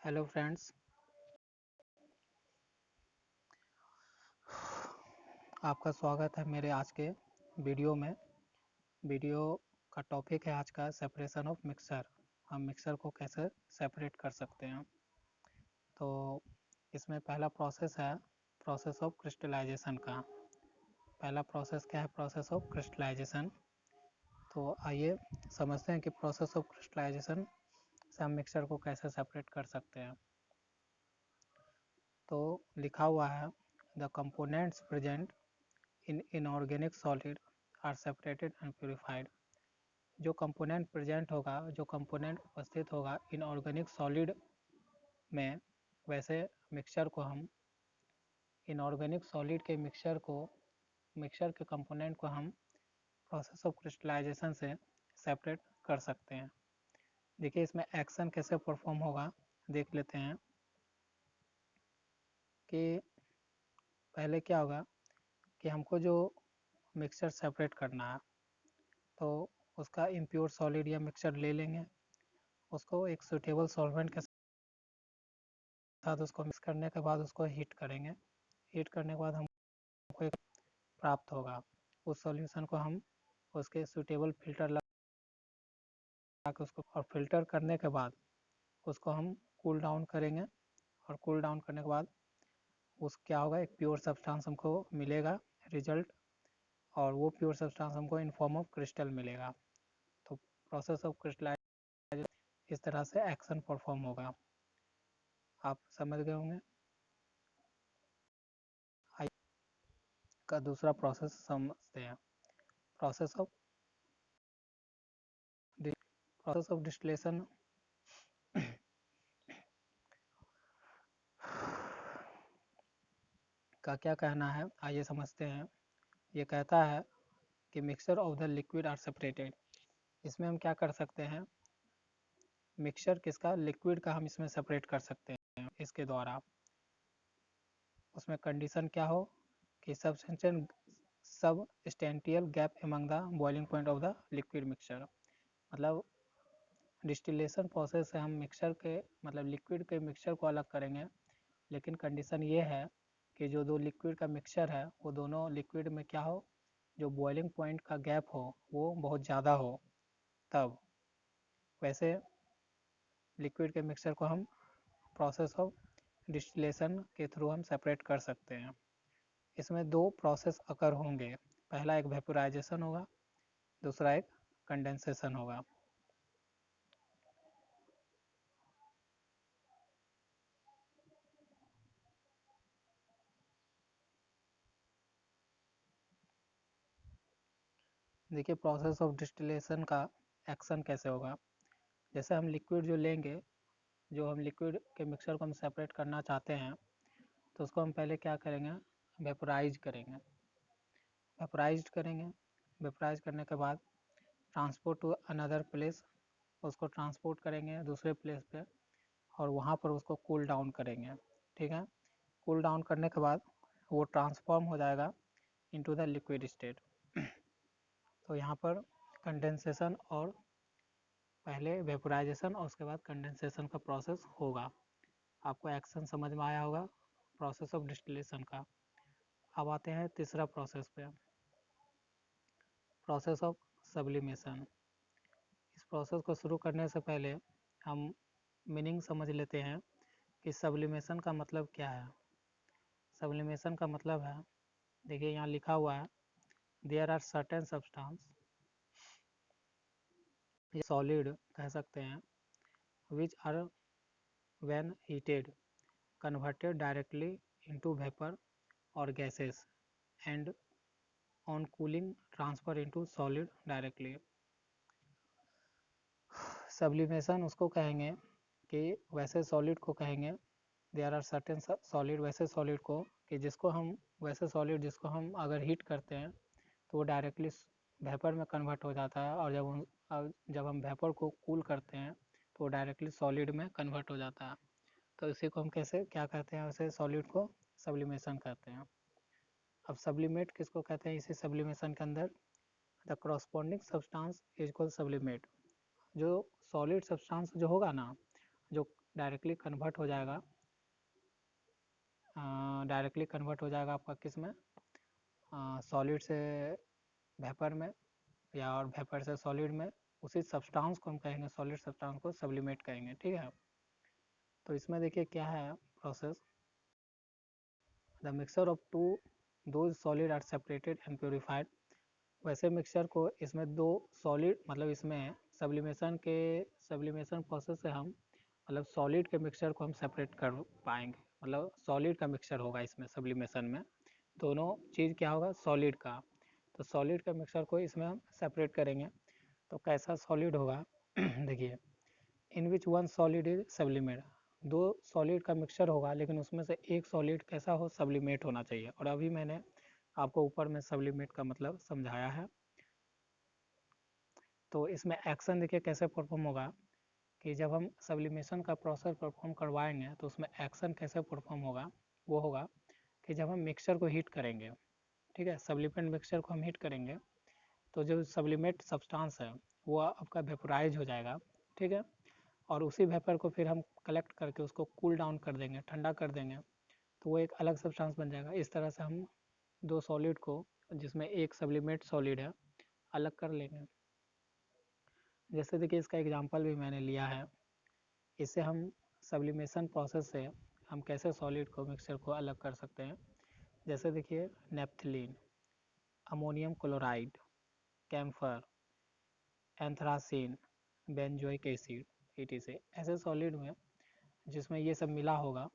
Hello friends, आपका स्वागत है मेरे आज के वीडियो में। वीडियो का टॉपिक है आज का सेपरेशन ऑफ मिक्सर। हम मिक्सर को कैसे सेपरेट कर सकते हैं। तो इसमें पहला प्रोसेस है प्रोसेस ऑफ क्रिस्टलाइजेशन का। पहला प्रोसेस क्या है? Process of crystallisation. तो आइए समझते हैं कि प्रोसेस ऑफ क्रिस्टलाइजेशन से हम मिक्सर को कैसे सेपरेट कर सकते हैं। तो लिखा हुआ है the components present in inorganic solid are separated and purified. जो कंपोनेंट प्रेजेंट होगा, जो कंपोनेंट उपस्थित होगा इनऑर्गेनिक सॉलिड में, वैसे मिक्सचर को हम इनऑर्गेनिक सॉलिड के मिक्सचर के कंपोनेंट को हम प्रोसेस ऑफ क्रिस्टलाइजेशन से सेपरेट कर सकते हैं। देखिए इसमें एक्शन कैसे परफॉर्म होगा देख लेते हैं कि पहले क्या होगा कि हमको जो मिक्सचर सेपरेट करना है तो उसका इम्प्योर सॉलिड या मिक्सचर ले लेंगे, उसको एक सूटेबल सॉल्वेंट के साथ उसको मिक्स करने के बाद उसको हीट करेंगे। हीट करने के बाद हमको एक प्राप्त होगा। उस सॉल्यूशन को हम उसके सूटेबल फिल्टर लगा के उसको और फिल्टर करने के बाद उसको हम कूल डाउन करेंगे। और कूल डाउन करने के बाद उस क्या होगा, एक प्योर सब्सटेंस हमको मिलेगा रिजल्ट, और वो प्योर सब्सटेंस हमको इन फॉर्म ऑफ क्रिस्टल मिलेगा। तो प्रोसेस ऑफ क्रिस्टलाइजेशन इस तरह से एक्शन परफॉर्म होगा। आप समझ गए होंगे। का दूसरा प्रोसेस समझते हैं, प्रोसेस ऑफ डिस्टिलेशन। का क्या कहना है, आइए समझते हैं। ये कहता है कि mixture of the liquid are separated. इसमें हम क्या कर सकते हैं, मिक्सचर किसका, लिक्विड का हम इसमें सेपरेट कर सकते हैं इसके द्वारा। उसमें कंडीशन क्या हो कि substantial gap among the boiling point of the liquid mixture. मतलब डिस्टिलेशन प्रोसेस से हम मिक्सचर के मतलब लिक्विड के मिक्सचर को अलग करेंगे, लेकिन कंडीशन ये है कि जो दो लिक्विड का मिक्सचर है वो दोनों लिक्विड में क्या हो, जो बॉइलिंग पॉइंट का गैप हो वो बहुत ज़्यादा हो, तब वैसे लिक्विड के मिक्सचर को हम प्रोसेस ऑफ डिस्टिलेशन के थ्रू हम सेपरेट कर सकते हैं। इसमें दो प्रोसेस अकर होंगे, पहला एक वेपोराइजेशन होगा, दूसरा एक कंडेंसेशन होगा। देखिए प्रोसेस ऑफ डिस्टिलेशन का एक्शन कैसे होगा। जैसे हम लिक्विड जो लेंगे, जो हम लिक्विड के मिक्सचर को हम सेपरेट करना चाहते हैं, तो उसको हम पहले क्या करेंगे, वेपोराइज करेंगे। वेपोराइज करने के बाद ट्रांसपोर्ट टू अनदर प्लेस, उसको ट्रांसपोर्ट करेंगे दूसरे प्लेस पे, और वहाँ पर उसको कूल डाउन करेंगे। ठीक है, कूल डाउन करने के बाद वो ट्रांसफॉर्म हो जाएगा इनटू द लिक्विड स्टेट। तो यहाँ पर कंडेंसेशन और पहले वेपोराइजेशन और उसके बाद कंडेंसेशन का प्रोसेस होगा। आपको एक्शन समझ में आया होगा प्रोसेस ऑफ डिस्टिलेशन का। अब आते हैं तीसरा प्रोसेस पे, प्रोसेस ऑफ सब्लिमेशन। इस प्रोसेस को शुरू करने से पहले हम मीनिंग समझ लेते हैं कि सब्लिमेशन का मतलब क्या है। सब्लिमेशन का मतलब है, देखिए यहाँ लिखा हुआ है, देयर आर सर्टेन सब्सटेंस, ये सॉलिड कह सकते हैं, which are when heated converted directly into vapour और gases and on cooling transfer into solid directly. Sublimation उसको कहेंगे कि वैसे सॉलिड को कहेंगे, देयर आर सर्टेन सॉलिड, वैसे सॉलिड को कि जिसको हम वैसे सॉलिड जिसको हम अगर हीट करते हैं तो वो डायरेक्टली वेपर में कन्वर्ट हो जाता है, और जब हम वेपर को कूल करते हैं तो वो डायरेक्टली सॉलिड में कन्वर्ट हो जाता है। तो इसी को हम कैसे क्या कहते हैं, वैसे सॉलिड को सब्लिमेशन कहते हैं। अब सब्लिमेट किसको कहते हैं, इसी सब्लिमेशन के अंदर the corresponding substance is equal sublimate. जो सॉलिड सब्सटेंस जो होगा ना, जो डायरेक्टली कन्वर्ट हो जाएगा, आपका किस में, सॉलिड से वेपर में, या और वेपर से सॉलिड में। उसी सब्सटेंस को हम कहेंगे, सॉलिड सब्सटेंस को सब्लिमेट कहेंगे, ठीक है। तो इसमें देखिए क्या है process, the mixture of two those solid are separated and purified. वैसे मिक्सचर को इसमें दो सॉलिड, मतलब इसमें सब्लिमेशन प्रोसेस से हम मतलब सॉलिड के मिक्सचर को हम सेपरेट कर पाएंगे, मतलब सॉलिड का मिक्सचर होगा इसमें सब्लिमेशन में, दोनों चीज़ क्या होगा, सॉलिड का। तो सॉलिड का मिक्सचर को इसमें हम सेपरेट करेंगे, तो कैसा सॉलिड होगा देखिए, in which one solid is sublimate, दो सॉलिड का मिक्सचर होगा लेकिन उसमें से एक सॉलिड कैसा हो, सब्लिमेट होना चाहिए। और अभी मैंने आपको ऊपर में सब्लिमेट का मतलब समझाया है। तो इसमें एक्शन देखिए कैसे परफॉर्म होगा, कि जब हम सब्लिमेशन का प्रोसेस परफॉर्म करवाएंगे तो उसमें एक्शन कैसे परफॉर्म होगा, वो होगा कि जब हम मिक्सचर को हीट करेंगे, ठीक है, सब्लिमेंट मिक्सचर को हम हीट करेंगे, तो जो सब्लिमेट सब्सटेंस है वो आपका वेपोराइज हो जाएगा, ठीक है। और उसी वेपर को फिर हम कलेक्ट करके उसको कूल डाउन कर देंगे, ठंडा कर देंगे, तो वो एक अलग सब्सटेंस बन जाएगा। इस तरह से हम दो सॉलिड को, जिसमें एक सब्लिमेट सॉलिड है, अलग कर लेंगे। जैसे देखिए इसका एग्जांपल भी मैंने लिया है, इससे हम सब्लिमेशन प्रोसेस से हम कैसे सॉलिड को, मिक्सचर को अलग कर सकते हैं। जैसे देखिए naphthalene, ammonium chloride, camphor, anthracene, benzoic acid, etc, ऐसे सॉलिड में जिसमें ये सब मिला होगा,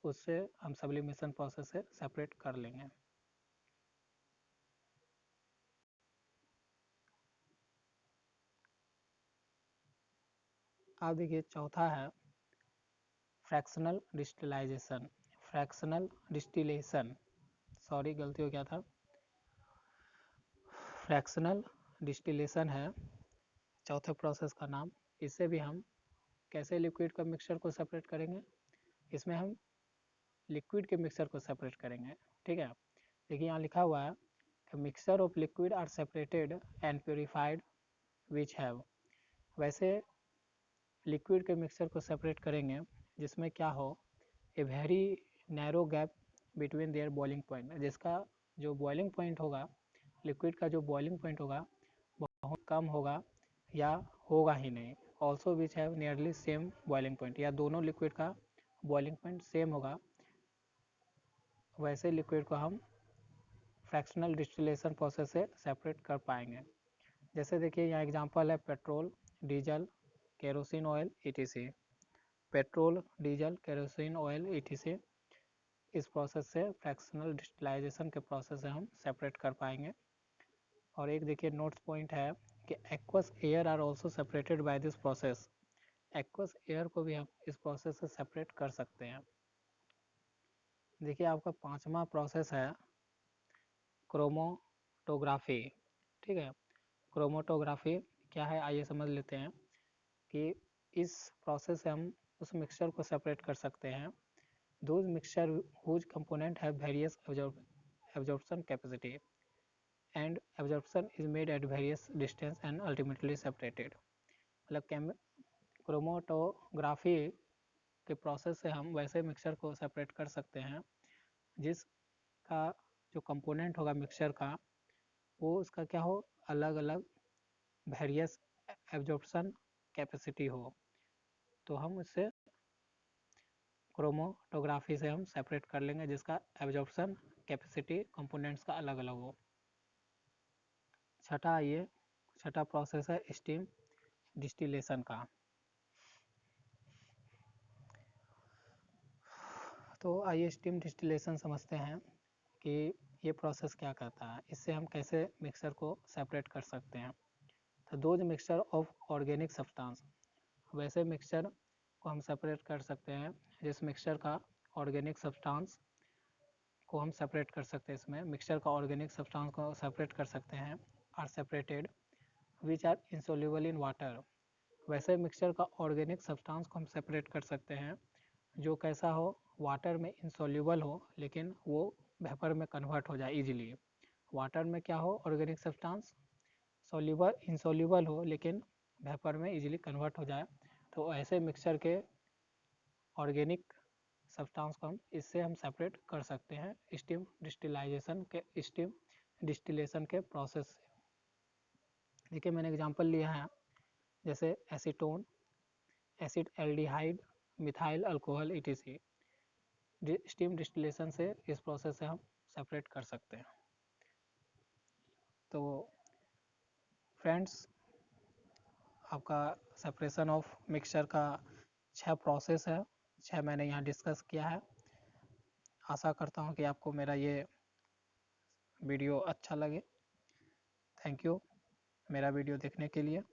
उससे हम सब्लिमेशन प्रोसेस से सेपरेट कर लेंगे। अब देखिए चौथा है फ्रैक्शनल डिस्टिलाइजेशन। फ्रैक्शनल डिस्टिलेशन, सॉरी गलती हो गया था, फ्रैक्शनल डिस्टिलेशन है चौथे प्रोसेस का नाम। इससे भी हम कैसे लिक्विड का मिक्सचर को सेपरेट करेंगे, इसमें हम लिक्विड के मिक्सचर को सेपरेट करेंगे, ठीक है। देखिए यहाँ लिखा हुआ है कि mixture of liquid are separated and purified which have. वैसे लिक्विड के मिक्सचर को सेपरेट करेंगे जिसमें क्या हो, a very narrow gap between their boiling point, जिसका जो बॉइलिंग पॉइंट होगा, लिक्विड का जो बॉइलिंग पॉइंट होगा बहुत कम होगा या होगा ही नहीं। Also which have nearly same boiling point, या दोनों लिक्विड का बॉइलिंग पॉइंट सेम होगा, वैसे लिक्विड को हम फ्रैक्शनल डिस्टिलेशन प्रोसेस से सेपरेट कर पाएंगे। जैसे देखिए यहाँ एग्जांपल है petrol, diesel, kerosene oil, etc। Petrol, diesel, kerosene oil, etc, इस प्रोसेस से फ्रैक्शनल डिस्टिलाइजेशन के प्रोसेस से हम सेपरेट कर पाएंगे। और एक देखिए नोट्स पॉइंट है कि aqueous air are also separated by this process. Aqueous air को भी हम इस प्रोसेस से सेपरेट कर सकते हैं। देखिए आपका पांचवा प्रोसेस है क्रोमोटोग्राफी, ठीक है। क्रोमोटोग्राफी क्या है आइए समझ लेते हैं, कि इस प्रोसेस से हम उस मिक्सचर को सेपरेट कर सकते हैं, those mixture whose component have various absorption capacity and absorption is made at various distance and ultimately separated। मतलब क्रोमोटोग्राफी के प्रोसेस से हम वैसे मिक्सचर को सेपरेट कर सकते हैं जिसका जो कंपोनेंट होगा मिक्सचर का, वो उसका क्या हो, अलग अलग वेरियस एब्जॉर्प्शन कैपेसिटी हो, तो हम उससे क्रोमोटोग्राफी से हम सेपरेट कर लेंगे जिसका एब्जॉर्प्शन कैपेसिटी कंपोनेंट्स का अलग अलग हो। छठा प्रोसेस है स्टीम डिस्टिलेशन का। तो आइए स्टीम डिस्टिलेशन समझते हैं कि ये प्रोसेस क्या करता है, इससे हम कैसे मिक्सचर को सेपरेट कर सकते हैं। तो those mixture of organic substance, वैसे मिक्सचर को हम सेपरेट कर सकते हैं जिस मिक्सचर का ऑर्गेनिक सब्सटेंस को हम सेपरेट कर सकते हैं, इसमें मिक्सचर का ऑर्गेनिक सब्सटेंस को सेपरेट कर सकते हैं, are separated which are insoluble in water. वैसे मिक्सचर का ऑर्गेनिक सब्सटेंस को हम सेपरेट कर सकते हैं जो कैसा हो, वाटर में इंसोल्यूबल हो लेकिन वो वेपर में कन्वर्ट हो जाए इजीली। वाटर में क्या हो, ऑर्गेनिक सब्सटेंस सोल्यूबल इंसोल्यूबल हो लेकिन वेपर में इजीली कन्वर्ट हो जाए, तो ऐसे मिक्सचर के ऑर्गेनिक सब्सटेंस को इससे हम सेपरेट कर सकते हैं स्टीम डिस्टिलेशन के प्रोसेस से। देखिए मैंने एग्जांपल लिया है जैसे acetone, acid aldehyde, methyl alcohol etc. Steam distillation से इस प्रोसेस से हम सेपरेट कर सकते हैं। तो फ्रेंड्स, आपका सेपरेशन ऑफ मिक्सचर का 6 प्रोसेस है, 6 मैंने यहाँ डिस्कस किया है। आशा करता हूँ कि आपको मेरा ये वीडियो अच्छा लगे। थैंक यू मेरा वीडियो देखने के लिए।